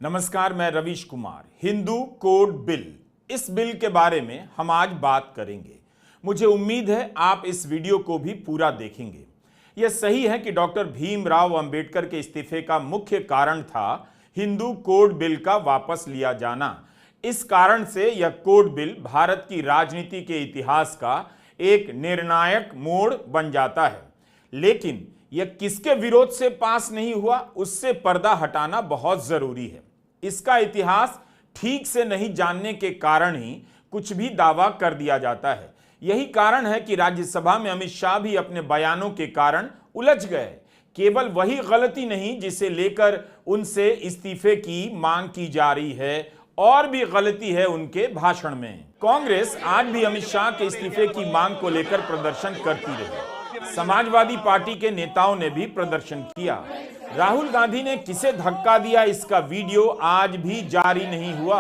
नमस्कार, मैं Ravish Kumar. Hindu code bill, इस बिल के बारे में हम आज बात करेंगे। मुझे उम्मीद है आप इस वीडियो को भी पूरा देखेंगे। यह सही है कि डॉक्टर भीमराव अंबेडकर के इस्तीफे का मुख्य कारण था हिंदू कोड बिल का वापस लिया जाना। इस कारण से यह कोड बिल भारत की राजनीति के इतिहास का एक निर्णायक मोड़ बन जाता है। लेकिन यह किसके विरोध से पास नहीं हुआ, उससे पर्दा हटाना बहुत जरूरी है। इसका इतिहास ठीक से नहीं जानने के कारण ही कुछ भी दावा कर दिया जाता है। यही कारण है कि राज्यसभा में अमित शाह भी अपने बयानों के कारण उलझ गए। केवल वही गलती नहीं जिसे लेकर उनसे इस्तीफे की मांग की जा रही है, और भी गलती है उनके भाषण में। कांग्रेस आज भी अमित शाह के इस्तीफे की मांग को लेकर प्रदर्शन करती रही। समाजवादी पार्टी के नेताओं ने भी प्रदर्शन किया। राहुल गांधी ने किसे धक्का दिया, इसका वीडियो आज भी जारी नहीं हुआ।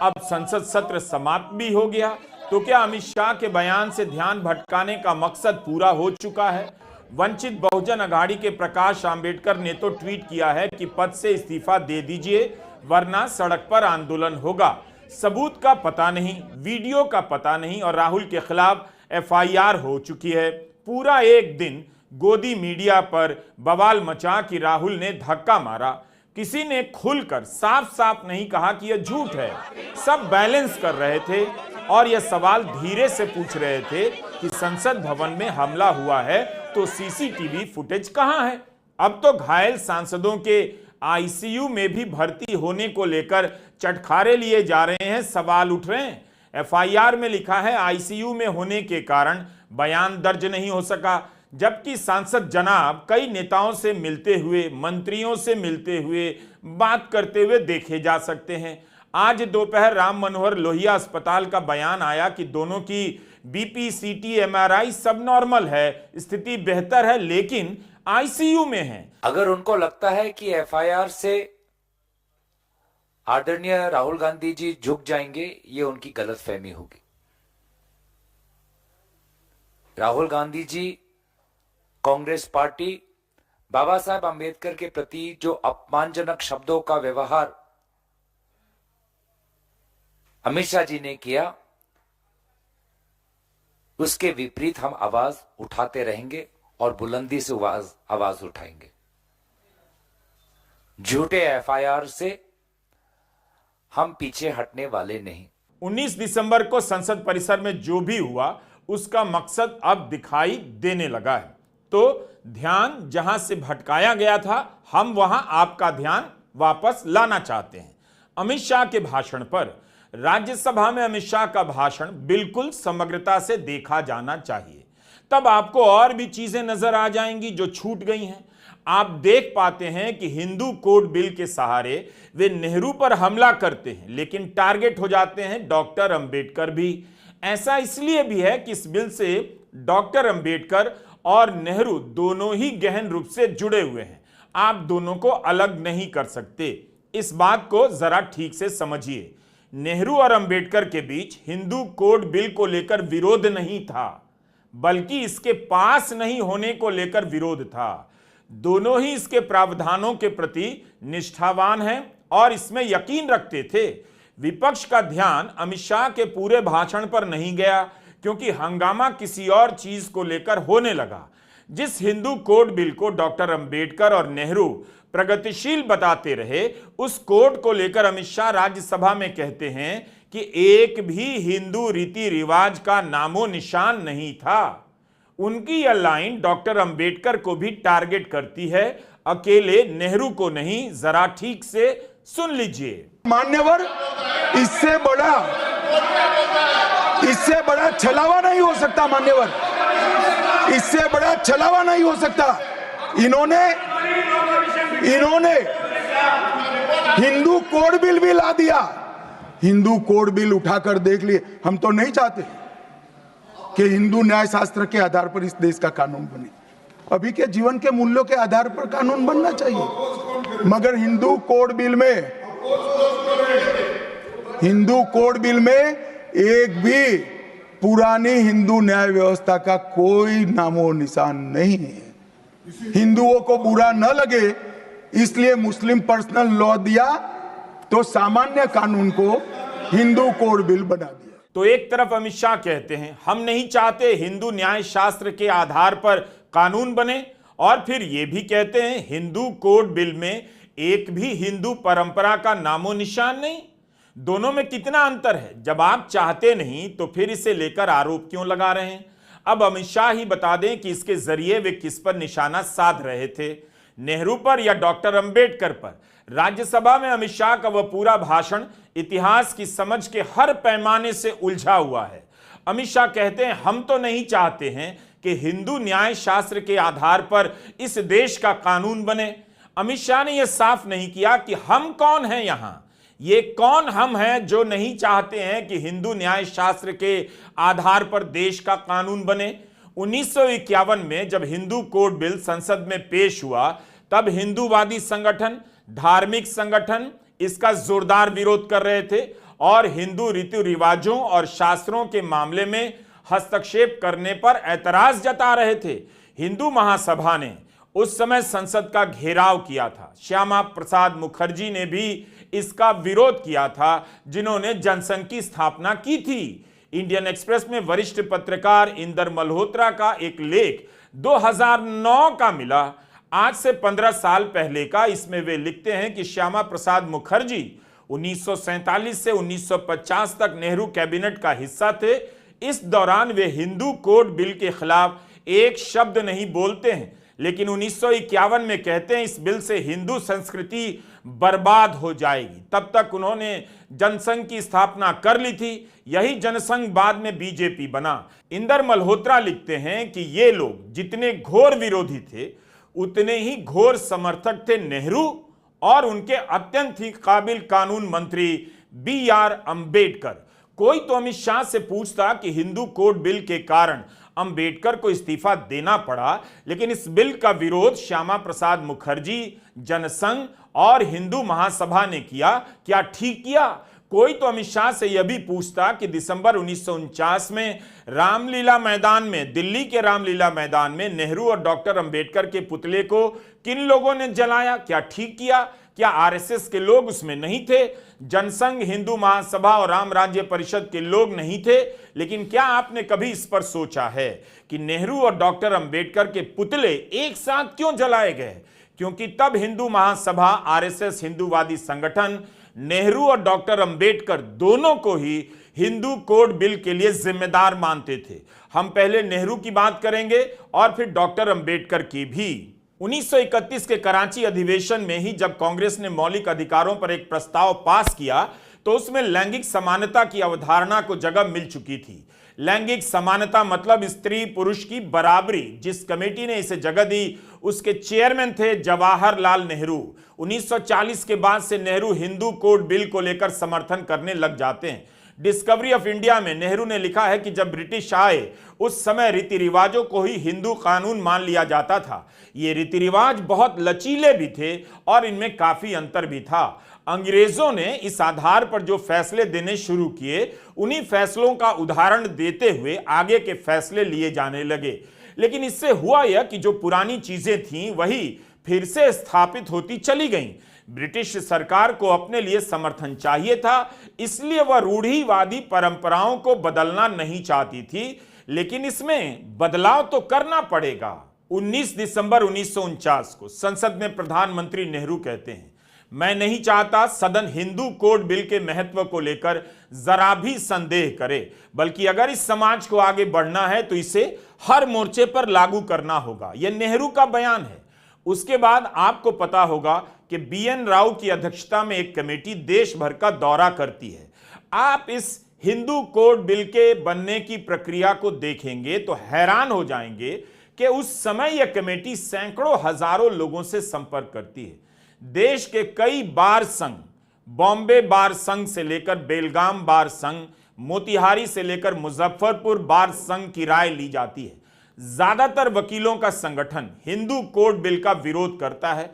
अब संसद सत्र समाप्त भी हो गया, तो क्या अमित शाह के बयान से ध्यान भटकाने का मकसद पूरा हो चुका है? वंचित बहुजन अघाड़ी के प्रकाश आंबेडकर ने तो ट्वीट किया है कि पद से इस्तीफा दे दीजिए वरना सड़क पर आंदोलन होगा। सबूत का पता नहीं, वीडियो का पता नहीं, और राहुल के खिलाफ FIR हो चुकी है। पूरा एक दिन गोदी मीडिया पर बवाल मचा कि राहुल ने धक्का मारा। किसी ने खुलकर साफ साफ नहीं कहा कि यह झूठ है। सब बैलेंस कर रहे थे और यह सवाल धीरे से पूछ रहे थे कि संसद भवन में हमला हुआ है तो CCTV फुटेज कहां है? अब तो घायल सांसदों के ICU में भी भर्ती होने को लेकर चटखारे लिए जा रहे हैं, सवाल उठ रहे हैं। FIR में लिखा है ICU में होने के कारण बयान दर्ज नहीं हो सका, जबकि सांसद जनाब कई नेताओं से मिलते हुए, मंत्रियों से मिलते हुए, बात करते हुए देखे जा सकते हैं। आज दोपहर राम मनोहर लोहिया अस्पताल का बयान आया कि दोनों की BP, CT, MRI सब नॉर्मल है, स्थिति बेहतर है, लेकिन ICU में है। अगर उनको लगता है कि FIR से आदरणीय राहुल गांधी जी झुक जाएंगे, ये उनकी गलतफहमी होगी। राहुल गांधी जी, कांग्रेस पार्टी, बाबा साहब अंबेडकर के प्रति जो अपमानजनक शब्दों का व्यवहार अमित शाह जी ने किया, उसके विपरीत हम आवाज उठाते रहेंगे और बुलंदी से आवाज उठाएंगे। झूठे FIR से हम पीछे हटने वाले नहीं। 19 दिसंबर को संसद परिसर में जो भी हुआ उसका मकसद अब दिखाई देने लगा है। तो ध्यान जहां से भटकाया गया था, हम वहां आपका ध्यान वापस लाना चाहते हैं। अमित शाह के भाषण पर, राज्यसभा में अमित शाह का भाषण बिल्कुल समग्रता से देखा जाना चाहिए। तब आपको और भी चीजें नजर आ जाएंगी जो छूट गई हैं। आप देख पाते हैं कि हिंदू कोड बिल के सहारे वे नेहरू पर हमला करते हैं, लेकिन टारगेट हो जाते हैं डॉक्टर अंबेडकर भी। ऐसा इसलिए भी है कि इस बिल से डॉक्टर अंबेडकर और नेहरू दोनों ही गहन रूप से जुड़े हुए हैं। आप दोनों को अलग नहीं कर सकते। इस बात को जरा ठीक से समझिए। नेहरू और अंबेडकर के बीच हिंदू कोड बिल को लेकर विरोध नहीं था, बल्कि इसके पास नहीं होने को लेकर विरोध था। दोनों ही इसके प्रावधानों के प्रति निष्ठावान हैं और इसमें यकीन रखते थे। विपक्ष का ध्यान अमित शाह के पूरे भाषण पर नहीं गया, क्योंकि हंगामा किसी और चीज को लेकर होने लगा। जिस हिंदू कोड बिल को डॉक्टर अंबेडकर और नेहरू प्रगतिशील बताते रहे, उस कोड को लेकर अमित शाह राज्यसभा में कहते हैं कि एक भी हिंदू रीति रिवाज का नामो निशान नहीं था। उनकी यह लाइन डॉक्टर अंबेडकर को भी टारगेट करती है, अकेले नेहरू को नहीं। जरा ठीक से सुन लीजिए। मान्यवर, इससे बड़ा छलावा नहीं हो सकता। मान्यवर, इससे बड़ा छलावा नहीं हो सकता। इन्होंने हिंदू कोड बिल भी ला दिया। हिंदू कोड बिल उठाकर देख लिए। हम तो नहीं चाहते कि हिंदू न्याय शास्त्र के आधार पर इस देश का कानून बने। अभी के जीवन के मूल्यों के आधार पर कानून बनना चाहिए, मगर हिंदू कोड बिल में एक भी पुरानी हिंदू न्याय व्यवस्था का कोई नामो निशान नहीं है। हिंदुओं को बुरा न लगे इसलिए मुस्लिम पर्सनल लॉ दिया तो सामान्य कानून को हिंदू कोड बिल बना दिया। तो एक तरफ अमित शाह कहते हैं हम नहीं चाहते हिंदू न्याय शास्त्र के आधार पर कानून बने, और फिर ये भी कहते हैं हिंदू कोड बिल में एक भी हिंदू परंपरा का नामो निशान नहीं। दोनों में कितना अंतर है? जब आप चाहते नहीं तो फिर इसे लेकर आरोप क्यों लगा रहे हैं? अब अमित शाह ही बता दें कि इसके जरिए वे किस पर निशाना साध रहे थे, नेहरू पर या डॉक्टर अंबेडकर पर। राज्यसभा में अमित शाह का वह पूरा भाषण इतिहास की समझ के हर पैमाने से उलझा हुआ है। अमित शाह कहते हैं हम तो नहीं चाहते हैं कि हिंदू न्याय शास्त्र के आधार पर इस देश का कानून बने। अमित शाह ने यह साफ नहीं किया कि हम कौन हैं यहां, ये कौन हम हैं जो नहीं चाहते हैं कि हिंदू न्याय शास्त्र के आधार पर देश का कानून बने। 1951 में जब हिंदू कोड बिल संसद में पेश हुआ तब हिंदूवादी संगठन, धार्मिक संगठन इसका जोरदार विरोध कर रहे थे और हिंदू रीति रिवाजों और शास्त्रों के मामले में हस्तक्षेप करने पर ऐतराज जता रहे थे। हिंदू महासभा ने उस समय संसद का घेराव किया था। श्यामा प्रसाद मुखर्जी ने भी इसका विरोध किया था, जिन्होंने जनसंघ की स्थापना की थी। इंडियन एक्सप्रेस में वरिष्ठ पत्रकार इंदर मल्होत्रा का एक लेख 2009 का मिला, आज से 15 साल पहले का। इसमें वे लिखते हैं कि श्यामा प्रसाद मुखर्जी 1947 से 1950 तक नेहरू कैबिनेट का हिस्सा थे। इस दौरान वे हिंदू कोड बिल के खिलाफ एक शब्द नहीं बोलते हैं, लेकिन 1951 में कहते हैं इस बिल से हिंदू संस्कृति बर्बाद हो जाएगी। तब तक उन्होंने जनसंघ की स्थापना कर ली थी। यही जनसंघ बाद में बीजेपी बना। इंदर मल्होत्रा लिखते हैं कि ये लोग जितने घोर विरोधी थे उतने ही घोर समर्थक थे नेहरू और उनके अत्यंत ही काबिल कानून मंत्री BR अंबेडकर। कोई तो अमित शाह से पूछता कि हिंदू कोड बिल के कारण अंबेडकर को इस्तीफा देना पड़ा, लेकिन इस बिल का विरोध श्यामा प्रसाद मुखर्जी, जनसंघ और हिंदू महासभा ने किया। क्या ठीक किया? कोई तो अमित शाह से यह भी पूछता कि दिसंबर 1949 में रामलीला मैदान में, दिल्ली के रामलीला मैदान में नेहरू और डॉक्टर अंबेडकर के पुतले को किन लोगों ने जलाया? क्या ठीक किया? क्या आरएसएस के लोग उसमें नहीं थे? जनसंघ, हिंदू महासभा और राम राज्य परिषद के लोग नहीं थे? लेकिन क्या आपने कभी इस पर सोचा है कि नेहरू और डॉक्टर अंबेडकर के पुतले एक साथ क्यों जलाए गए? क्योंकि तब हिंदू महासभा, आरएसएस, हिंदूवादी संगठन नेहरू और डॉक्टर अंबेडकर दोनों को ही हिंदू कोड बिल के लिए जिम्मेदार मानते थे। हम पहले नेहरू की बात करेंगे और फिर डॉक्टर अंबेडकर की भी। 1931 के कराची अधिवेशन में ही जब कांग्रेस ने मौलिक अधिकारों पर एक प्रस्ताव पास किया तो उसमें लैंगिक समानता की अवधारणा को जगह मिल चुकी थी। लैंगिक समानता मतलब स्त्री पुरुष की बराबरी। जिस कमेटी ने इसे जगह दी उसके चेयरमैन थे जवाहरलाल नेहरू। 1940 के बाद से नेहरू हिंदू कोड बिल को लेकर समर्थन करने लग जाते हैं। डिस्कवरी ऑफ इंडिया में नेहरू ने लिखा है कि जब ब्रिटिश आए उस समय रीति रिवाजों को ही हिंदू कानून मान लिया जाता था। ये रीति रिवाज बहुत लचीले भी थे और इनमें काफी अंतर भी था। अंग्रेजों ने इस आधार पर जो फैसले देने शुरू किए, उन्हीं फैसलों का उदाहरण देते हुए आगे के फैसले लिए जाने लगे। लेकिन इससे हुआ यह कि जो पुरानी चीजें थीं वही फिर से स्थापित होती चली गईं। ब्रिटिश सरकार को अपने लिए समर्थन चाहिए था, इसलिए वह रूढ़िवादी परंपराओं को बदलना नहीं चाहती थी, लेकिन इसमें बदलाव तो करना पड़ेगा। 19 दिसंबर 1949 को संसद में प्रधानमंत्री नेहरू कहते हैं, मैं नहीं चाहता सदन हिंदू कोड बिल के महत्व को लेकर जरा भी संदेह करे, बल्कि अगर इस समाज को आगे बढ़ना है तो इसे हर मोर्चे पर लागू करना होगा। यह नेहरू का बयान है। उसके बाद आपको पता होगा कि BN राव की अध्यक्षता में एक कमेटी देश भर का दौरा करती है। आप इस हिंदू कोड बिल के बनने की प्रक्रिया को देखेंगे तो हैरान हो जाएंगे कि उस समय यह कमेटी सैकड़ों हजारों लोगों से संपर्क करती है। देश के कई बार संघ, बॉम्बे बार संघ से लेकर बेलगाम बार संघ, मोतिहारी से लेकर मुजफ्फरपुर बार संघ की राय ली जाती है। ज्यादातर वकीलों का संगठन हिंदू कोड बिल का विरोध करता है।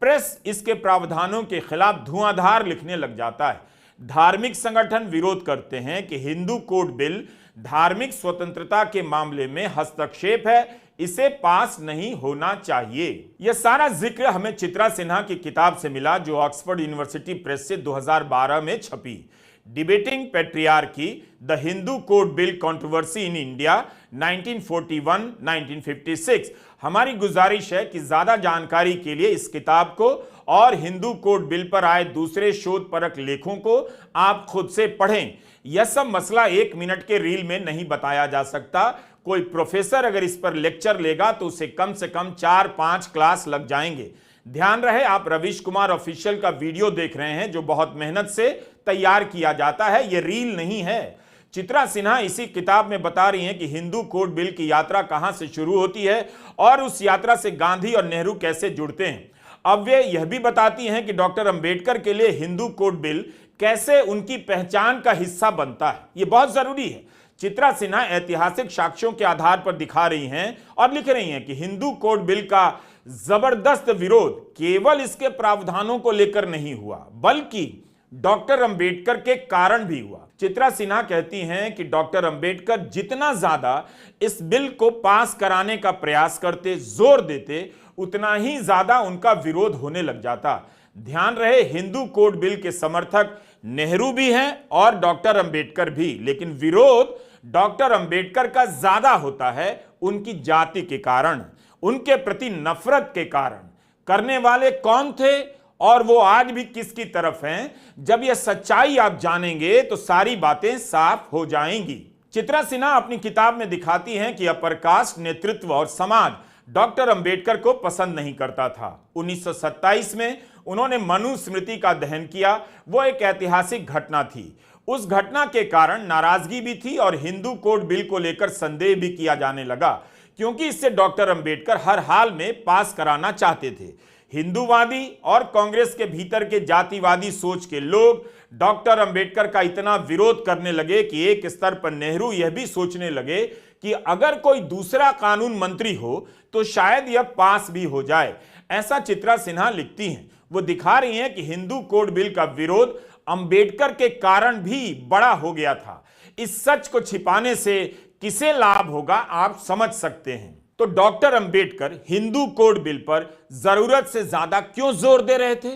प्रेस इसके प्रावधानों के खिलाफ धुआंधार लिखने लग जाता है। धार्मिक संगठन विरोध करते हैं कि हिंदू कोड बिल धार्मिक स्वतंत्रता के मामले में हस्तक्षेप है, इसे पास नहीं होना चाहिए। यह सारा जिक्र हमें चित्रा सिन्हा की किताब से मिला जो ऑक्सफोर्ड यूनिवर्सिटी प्रेस से 2012 में छपी, debating patriarchy the Hindu code bill controversy in India 1941-1956। हमारी गुजारिश है कि ज्यादा जानकारी के लिए इस किताब को और हिंदू कोड बिल पर आए दूसरे शोधपरक लेखों को आप खुद से पढ़ें। यह सब मसला 1 मिनट के रील में नहीं बताया जा सकता। कोई प्रोफेसर अगर इस पर लेक्चर लेगा तो उसे कम से कम 4-5 क्लास लग जाएंगे। ध्यान रहे आप रवीश कुमार ऑफिशियल का वीडियो देख रहे हैं जो बहुत मेहनत से तैयार किया जाता है, यह रील नहीं है। चित्रा सिन्हा इसी किताब में बता रही हैं कि हिंदू कोड बिल की यात्रा कहां से शुरू होती है और उस यात्रा से गांधी और नेहरू कैसे जुड़ते हैं। अब वे यह भी बताती हैं कि डॉक्टर अंबेडकर के लिए हिंदू कोड बिल कैसे उनकी पहचान का हिस्सा बनता है। यह बहुत जरूरी है। चित्रा सिन्हा ऐतिहासिक साक्ष्यों के आधार पर दिखा रही हैं और लिख रही हैं कि हिंदू कोड बिल का जबरदस्त विरोध केवल इसके प्रावधानों को लेकर नहीं हुआ बल्कि डॉक्टर अंबेडकर के कारण भी हुआ। चित्रा सिन्हा कहती हैं कि डॉक्टर अंबेडकर जितना ज्यादा इस बिल को पास कराने का प्रयास करते, जोर देते, उतना ही ज्यादा उनका विरोध होने लग जाता। ध्यान रहे हिंदू कोड बिल के समर्थक नेहरू भी हैं और डॉक्टर अंबेडकर भी, लेकिन विरोध डॉक्टर अंबेडकर का ज्यादा होता है उनकी जाति के कारण, उनके प्रति नफरत के कारण। करने वाले कौन थे और वो आज भी किसकी तरफ हैं, जब यह सच्चाई आप जानेंगे तो सारी बातें साफ हो जाएंगी। चित्रा सिन्हा अपनी किताब में दिखाती हैं कि अपर कास्ट नेतृत्व और समाज डॉक्टर अंबेडकर को पसंद नहीं करता था। 1927 में उन्होंने मनुस्मृति का दहन किया। वो एक ऐतिहासिक घटना थी। उस घटना के कारण नाराजगी भी थी और हिंदू कोड बिल को लेकर संदेह भी किया जाने लगा क्योंकि इससे डॉक्टर अंबेडकर हर हाल में पास कराना चाहते थे। हिंदूवादी और कांग्रेस के भीतर के जातिवादी सोच के लोग डॉक्टर अंबेडकर का इतना विरोध करने लगे कि एक स्तर पर नेहरू यह भी सोचने लगे कि अगर कोई दूसरा कानून मंत्री हो तो शायद यह पास भी हो जाए। ऐसा चित्रा सिन्हा लिखती हैं। वो दिखा रही हैं कि हिंदू कोड बिल का विरोध अंबेडकर के कारण भी बड़ा हो गया था। इस सच को छिपाने से किसे लाभ होगा आप समझ सकते हैं। तो doctor Ambedkar Hindu code bill पर जरूरत से ज्यादा क्यों जोर दे रहे थे,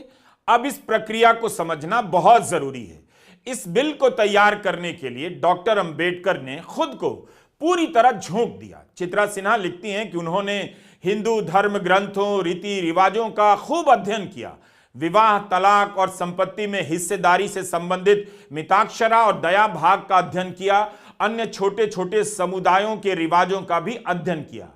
अब इस प्रक्रिया को समझना बहुत जरूरी है। इस बिल को तैयार करने के लिए डॉक्टर अंबेडकर ने खुद को पूरी तरह झोंक दिया। चित्रा सिन्हा लिखती हैं कि उन्होंने हिंदू धर्म ग्रंथों, रीति रिवाजों का खूब अध्ययन किया। विवाह, तलाक और संपत्ति में हिस्सेदारी से संबंधित मिताक्षरा और दया भाग का अध्ययन किया। अन्य छोटे छोटे समुदायों के रिवाजों का भी अध्ययन किया।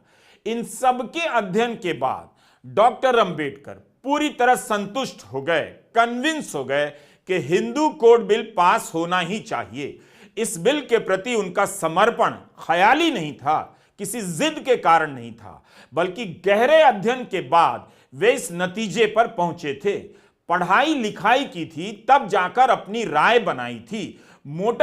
इन सब के अध्ययन के बाद डॉक्टर अंबेडकर पूरी तरह संतुष्ट हो गए, कन्विंस हो गए कि हिंदू कोड बिल पास होना ही चाहिए। इस बिल के प्रति उनका समर्पण ख्याली नहीं था, किसी जिद के कारण नहीं था, बल्कि गहरे अध्ययन के बाद वे इस नतीजे पर पहुंचे थे। पढ़ाई लिखाई की थी, तब जाकर अपनी राय बनाई थी। मोटा